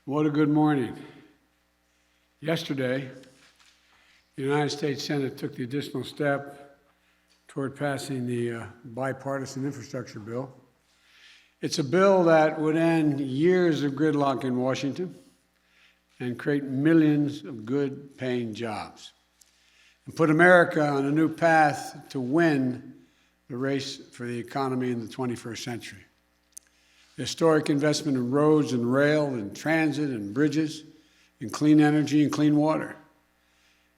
What a good morning. Yesterday, the United States Senate took the additional step toward passing the bipartisan infrastructure bill. It's a bill that would end years of gridlock in Washington and create millions of good-paying jobs and put America on a new path to win the race for the economy in the 21st century. Historic investment in roads and rail and transit and bridges, in clean energy and clean water.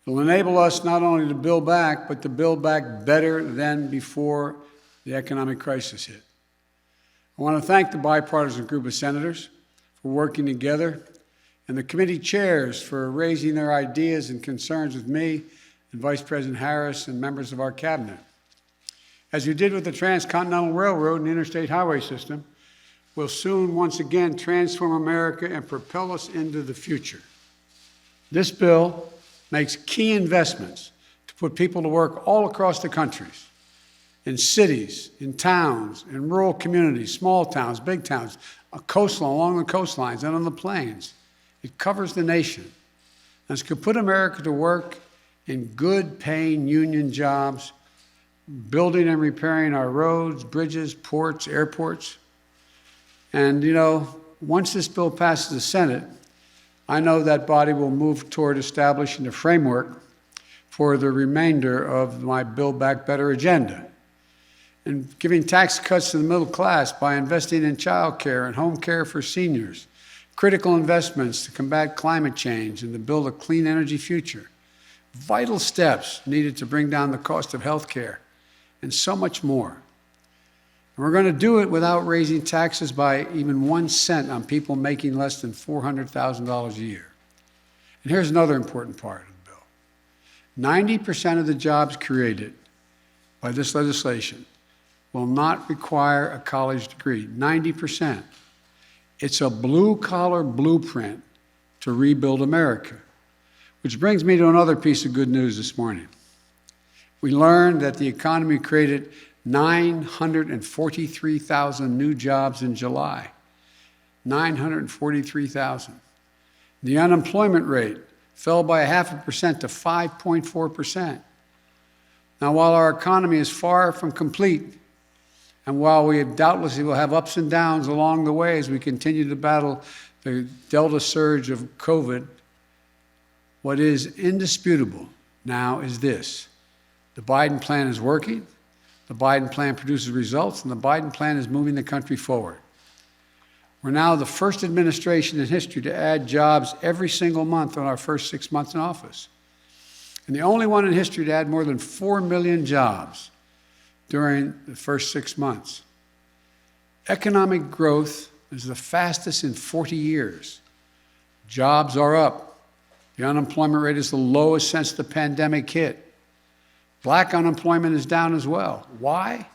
It will enable us not only to build back, but to build back better than before the economic crisis hit. I want to thank the bipartisan group of senators for working together and the committee chairs for raising their ideas and concerns with me and Vice President Harris and members of our cabinet. As you did with the Transcontinental Railroad and Interstate Highway System, will soon once again transform America and propel us into the future. This bill makes key investments to put people to work all across the countries, in cities, in towns, in rural communities, small towns, big towns, along the coastlines and on the plains. It covers the nation. And it could put America to work in good-paying union jobs, building and repairing our roads, bridges, ports, airports. And, once this bill passes the Senate, I know that body will move toward establishing a framework for the remainder of my Build Back Better agenda and giving tax cuts to the middle class by investing in child care and home care for seniors, critical investments to combat climate change and to build a clean energy future, vital steps needed to bring down the cost of health care, and so much more. And we're going to do it without raising taxes by even 1 cent on people making less than $400,000 a year. And here's another important part of the bill. 90% of the jobs created by this legislation will not require a college degree. 90%. It's a blue-collar blueprint to rebuild America. Which brings me to another piece of good news this morning. We learned that the economy created 943,000 new jobs in July. 943,000. The unemployment rate fell by 0.5% to 5.4%. Now, while our economy is far from complete, and while we doubtlessly will have ups and downs along the way as we continue to battle the Delta surge of COVID, what is indisputable now is this: the Biden plan is working. The Biden plan produces results, and the Biden plan is moving the country forward. We're now the first administration in history to add jobs every single month in our first 6 months in office, and the only one in history to add more than 4 million jobs during the first 6 months. Economic growth is the fastest in 40 years. Jobs are up. The unemployment rate is the lowest since the pandemic hit. Black unemployment is down as well. Why?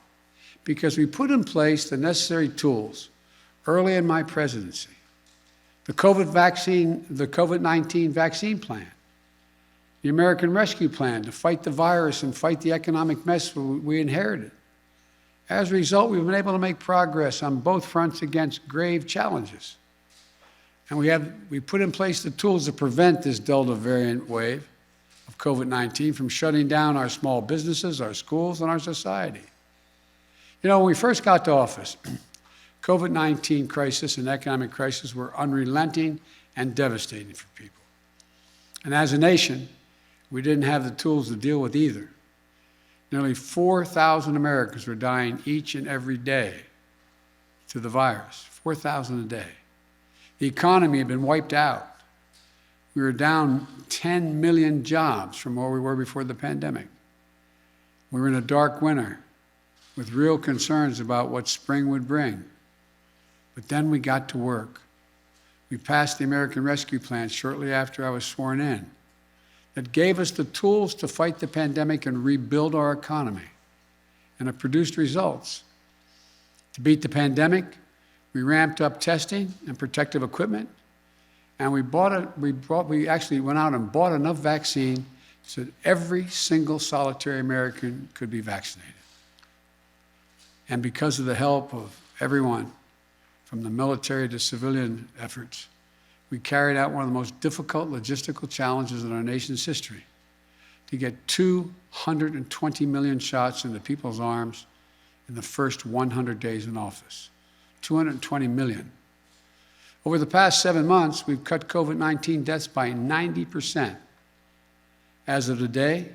Because we put in place the necessary tools early in my presidency. The COVID-19 vaccine plan, the American Rescue Plan to fight the virus and fight the economic mess we inherited. As a result, we've been able to make progress on both fronts against grave challenges. And we put in place the tools to prevent this Delta variant wave of COVID-19 from shutting down our small businesses, our schools, and our society. When we first got to office, COVID-19 crisis and economic crisis were unrelenting and devastating for people. And as a nation, we didn't have the tools to deal with either. Nearly 4,000 Americans were dying each and every day to the virus, 4,000 a day. The economy had been wiped out. We were down 10 million jobs from where we were before the pandemic. We were in a dark winter with real concerns about what spring would bring. But then we got to work. We passed the American Rescue Plan shortly after I was sworn in that gave us the tools to fight the pandemic and rebuild our economy. And it produced results. To beat the pandemic, we ramped up testing and protective equipment. And we actually went out and bought enough vaccine so that every single solitary American could be vaccinated. And because of the help of everyone, from the military to civilian efforts, we carried out one of the most difficult logistical challenges in our nation's history to get 220 million shots into people's arms in the first 100 days in office. 220 million. Over the past 7 months, we've cut COVID-19 deaths by 90%. As of today,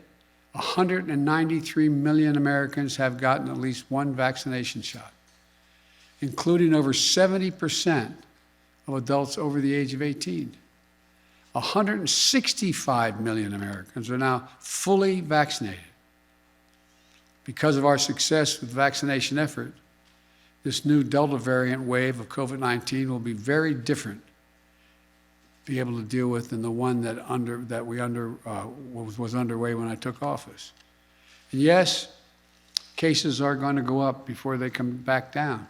193 million Americans have gotten at least one vaccination shot, including over 70% of adults over the age of 18. 165 million Americans are now fully vaccinated. Because of our success with the vaccination effort, this new Delta variant wave of COVID-19 will be very different, be able to deal with than the one that was underway when I took office. And yes, cases are going to go up before they come back down.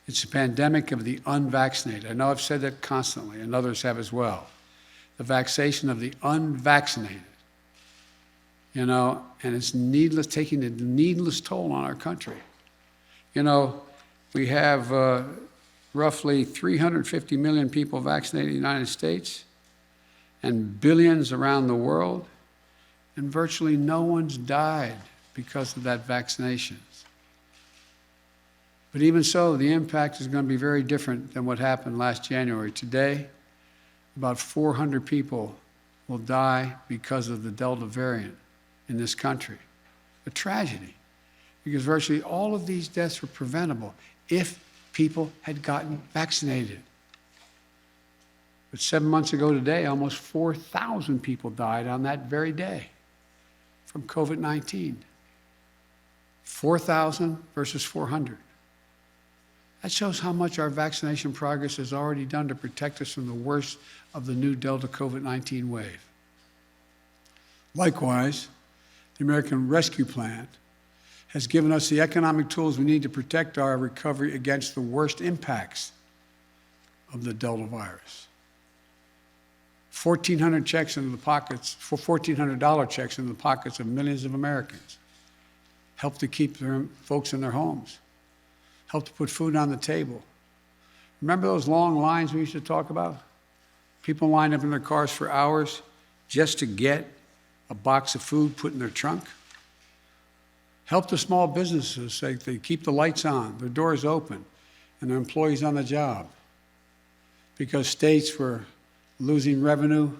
It's a pandemic of the unvaccinated. I know I've said that constantly, and others have as well. The vaccination of the unvaccinated. You know, and it's needless, taking a needless toll on our country. You know, we have roughly 350 million people vaccinated in the United States and billions around the world, and virtually no one's died because of that vaccination. But even so, the impact is going to be very different than what happened last January. Today, about 400 people will die because of the Delta variant in this country. A tragedy, because virtually all of these deaths were preventable if people had gotten vaccinated. But 7 months ago today, almost 4,000 people died on that very day from COVID-19. 4,000 versus 400. That shows how much our vaccination progress has already done to protect us from the worst of the new Delta COVID-19 wave. Likewise, the American Rescue Plan has given us the economic tools we need to protect our recovery against the worst impacts of the Delta virus. $1,400 checks into the pockets, for $1,400 checks into the pockets of millions of Americans. Help to keep their folks in their homes. Help to put food on the table. Remember those long lines we used to talk about? People lined up in their cars for hours just to get a box of food put in their trunk. Help the small businesses so they keep the lights on, their doors open, and their employees on the job. Because states were losing revenue,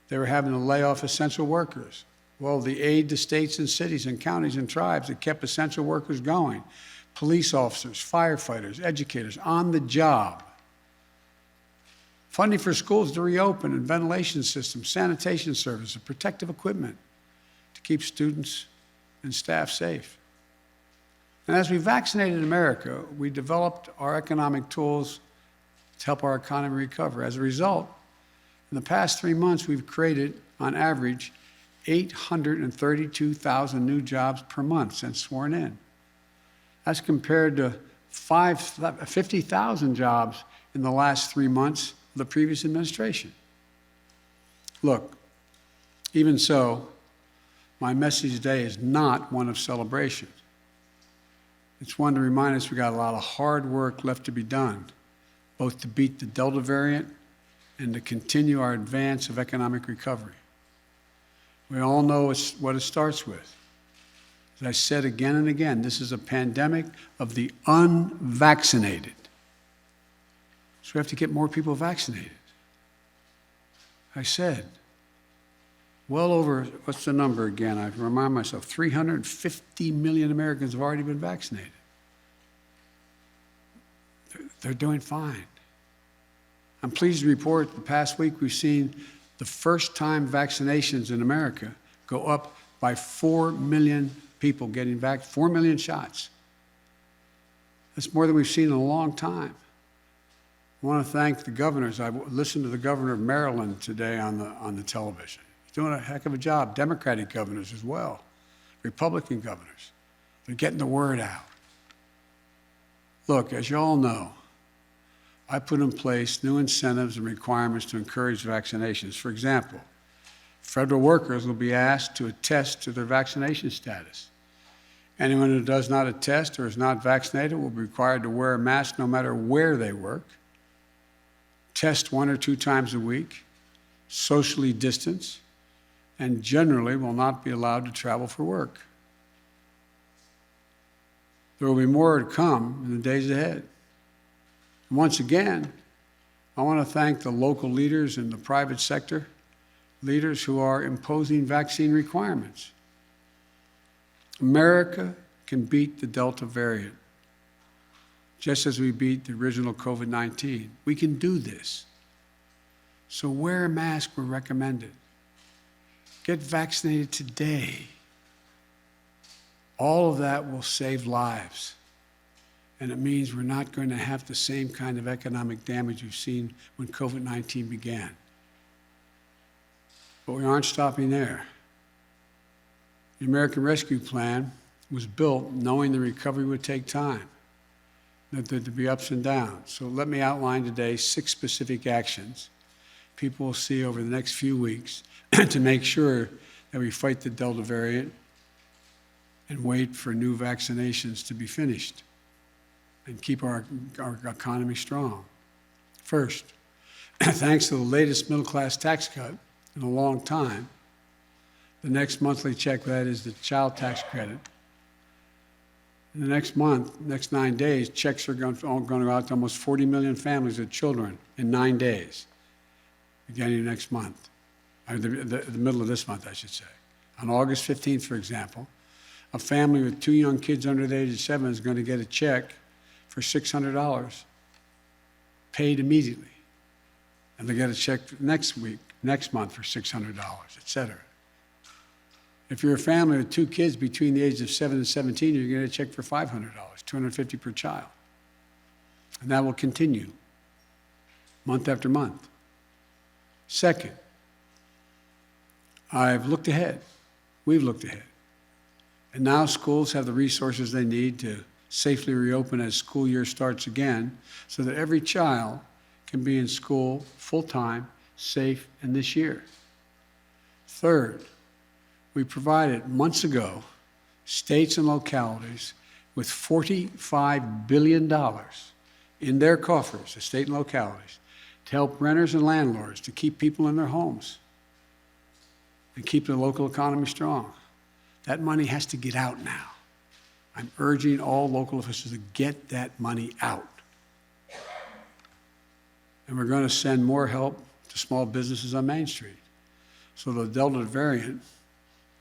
they were having to lay off essential workers. Well, the aid to states and cities and counties and tribes that kept essential workers going, police officers, firefighters, educators, on the job. Funding for schools to reopen and ventilation systems, sanitation services, protective equipment to keep students and staff safe. And as we vaccinated America, we developed our economic tools to help our economy recover. As a result, in the past 3 months, we've created, on average, 832,000 new jobs per month since sworn in. That's compared to 50,000 jobs in the last 3 months of the previous administration. Look, even so, my message today is not one of celebration. It's one to remind us we got a lot of hard work left to be done, both to beat the Delta variant and to continue our advance of economic recovery. We all know what it starts with. As I said again and again, this is a pandemic of the unvaccinated. So we have to get more people vaccinated. I said, well over, what's the number again? I remind myself, 350 million Americans have already been vaccinated. They're doing fine. I'm pleased to report the past week we've seen the first-time vaccinations in America go up by 4 million people getting back, 4 million shots. That's more than we've seen in a long time. I want to thank the governors. I listened to the governor of Maryland today on the television. He's doing a heck of a job. Democratic governors as well, Republican governors. They're getting the word out. Look, as you all know, I put in place new incentives and requirements to encourage vaccinations. For example, federal workers will be asked to attest to their vaccination status. Anyone who does not attest or is not vaccinated will be required to wear a mask no matter where they work. test 1 or 2 times a week, socially distance, and generally will not be allowed to travel for work. There will be more to come in the days ahead. Once again, I want to thank the local leaders in the private sector, leaders who are imposing vaccine requirements. America can beat the Delta variant, just as we beat the original COVID-19. We can do this. So wear a mask where recommended. Get vaccinated today. All of that will save lives. And it means we're not going to have the same kind of economic damage we've seen when COVID-19 began. But we aren't stopping there. The American Rescue Plan was built knowing the recovery would take time, that there'd be ups and downs. So let me outline today 6 specific actions people will see over the next few weeks to make sure that we fight the Delta variant and wait for new vaccinations to be finished and keep our economy strong. First, thanks to the latest middle-class tax cut in a long time, the next monthly check, that is the child tax credit, in the next month, next 9 days, checks are going to go out to almost 40 million families with children in 9 days, beginning next month, or the middle of this month, I should say. On August 15th, for example, a family with 2 young kids under the age of 7 is going to get a check for $600 paid immediately. And they get a check next month for $600, et cetera. If you're a family with 2 kids between the ages of 7 and 17, you're going to get a check for $500, $250 per child. And that will continue month after month. Second, I've looked ahead. We've looked ahead. And now schools have the resources they need to safely reopen as school year starts again so that every child can be in school full-time, safe, and this year. Third, we provided months ago states and localities with $45 billion in their coffers, the state and localities, to help renters and landlords to keep people in their homes and keep the local economy strong. That money has to get out now. I'm urging all local officials to get that money out. And we're going to send more help to small businesses on Main Street so the Delta variant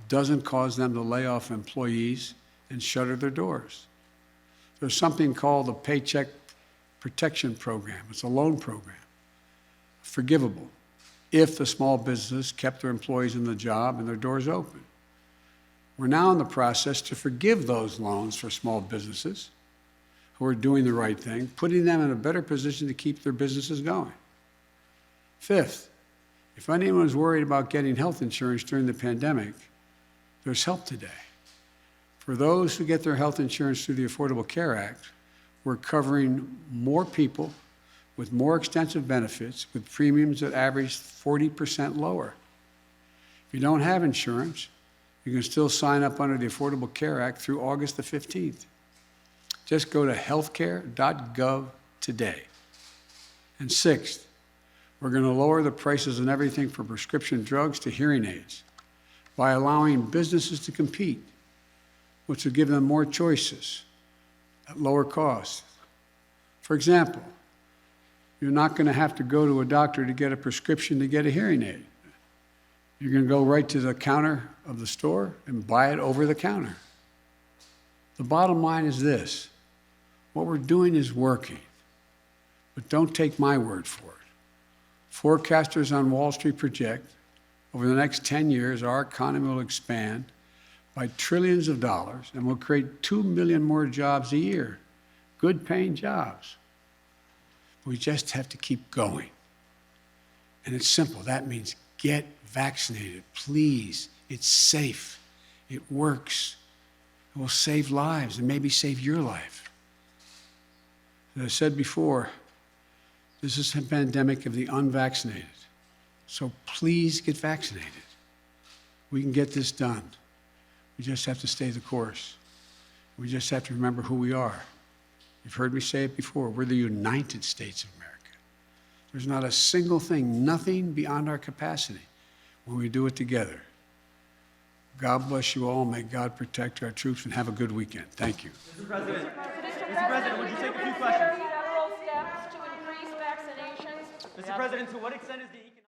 doesn't cause them to lay off employees and shutter their doors. There's something called the Paycheck Protection Program. It's a loan program, forgivable, if the small businesses kept their employees in the job and their doors open. We're now in the process to forgive those loans for small businesses who are doing the right thing, putting them in a better position to keep their businesses going. Fifth, if anyone is worried about getting health insurance during the pandemic, there's help today. For those who get their health insurance through the Affordable Care Act, we're covering more people with more extensive benefits with premiums that average 40% lower. If you don't have insurance, you can still sign up under the Affordable Care Act through August the 15th. Just go to healthcare.gov today. And sixth, we're going to lower the prices on everything from prescription drugs to hearing aids by allowing businesses to compete, which will give them more choices at lower costs. For example, you're not going to have to go to a doctor to get a prescription to get a hearing aid. You're going to go right to the counter of the store and buy it over the counter. The bottom line is this: what we're doing is working, but don't take my word for it. Forecasters on Wall Street project over the next 10 years, our economy will expand by trillions of dollars and will create 2 million more jobs a year, good-paying jobs. We just have to keep going. And it's simple. That means get vaccinated, please. It's safe. It works. It will save lives and maybe save your life. As I said before, this is a pandemic of the unvaccinated. So please get vaccinated. We can get this done. We just have to stay the course. We just have to remember who we are. You've heard me say it before. We're the United States of America. There's not a single thing, nothing beyond our capacity when we do it together. God bless you all. May God protect our troops, and have a good weekend. Thank you. Mr. President, would you take a few questions? Federal steps to increase vaccinations. Mr. President, to what extent is the